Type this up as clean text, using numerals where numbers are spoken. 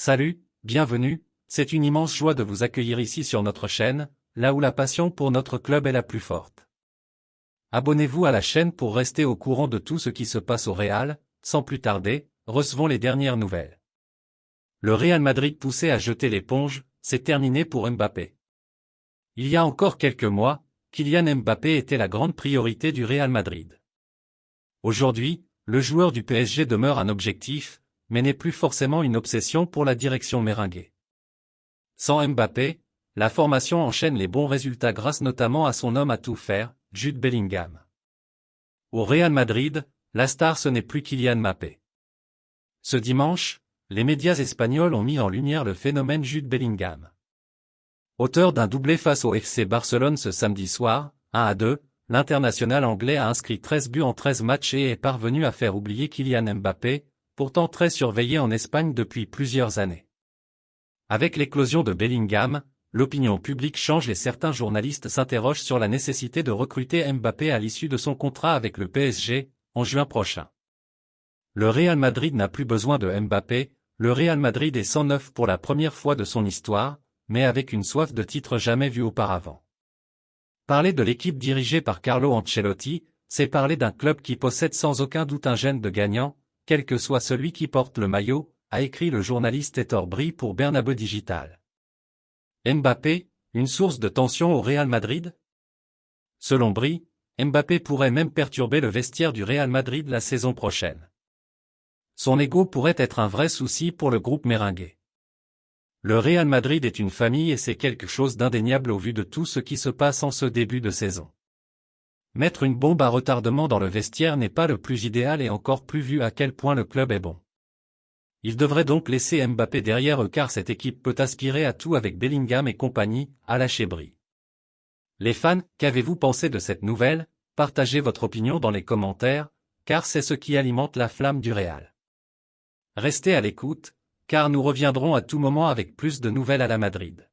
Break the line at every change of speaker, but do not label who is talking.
Salut, bienvenue, c'est une immense joie de vous accueillir ici sur notre chaîne, là où la passion pour notre club est la plus forte. Abonnez-vous à la chaîne pour rester au courant de tout ce qui se passe au Real. Sans plus tarder, recevons les dernières nouvelles. Le Real Madrid poussé à jeter l'éponge, c'est terminé pour Mbappé. Il y a encore quelques mois, Kylian Mbappé était la grande priorité du Real Madrid. Aujourd'hui, le joueur du PSG demeure un objectif, mais n'est plus forcément une obsession pour la direction merengue. Sans Mbappé, la formation enchaîne les bons résultats grâce notamment à son homme à tout faire, Jude Bellingham. Au Real Madrid, la star ce n'est plus Kylian Mbappé. Ce dimanche, les médias espagnols ont mis en lumière le phénomène Jude Bellingham. Auteur d'un doublé face au FC Barcelone ce samedi soir, 1-2, l'international anglais a inscrit 13 buts en 13 matchs et est parvenu à faire oublier Kylian Mbappé, pourtant très surveillé en Espagne depuis plusieurs années. Avec l'éclosion de Bellingham, l'opinion publique change et certains journalistes s'interrogent sur la nécessité de recruter Mbappé à l'issue de son contrat avec le PSG, en juin prochain. Le Real Madrid n'a plus besoin de Mbappé, le Real Madrid est 109 pour la première fois de son histoire, mais avec une soif de titre jamais vue auparavant. Parler de l'équipe dirigée par Carlo Ancelotti, c'est parler d'un club qui possède sans aucun doute un gène de gagnant, quel que soit celui qui porte le maillot, a écrit le journaliste Héctor Bri pour Bernabeu Digital. Mbappé, une source de tension au Real Madrid? Selon Bri, Mbappé pourrait même perturber le vestiaire du Real Madrid la saison prochaine. Son ego pourrait être un vrai souci pour le groupe merengue. Le Real Madrid est une famille et c'est quelque chose d'indéniable au vu de tout ce qui se passe en ce début de saison. Mettre une bombe à retardement dans le vestiaire n'est pas le plus idéal et encore plus vu à quel point le club est bon. Il devrait donc laisser Mbappé derrière eux car cette équipe peut aspirer à tout avec Bellingham et compagnie, a lâché Bri. Les fans, qu'avez-vous pensé de cette nouvelle? Partagez votre opinion dans les commentaires, car c'est ce qui alimente la flamme du Real. Restez à l'écoute, car nous reviendrons à tout moment avec plus de nouvelles à la Madrid.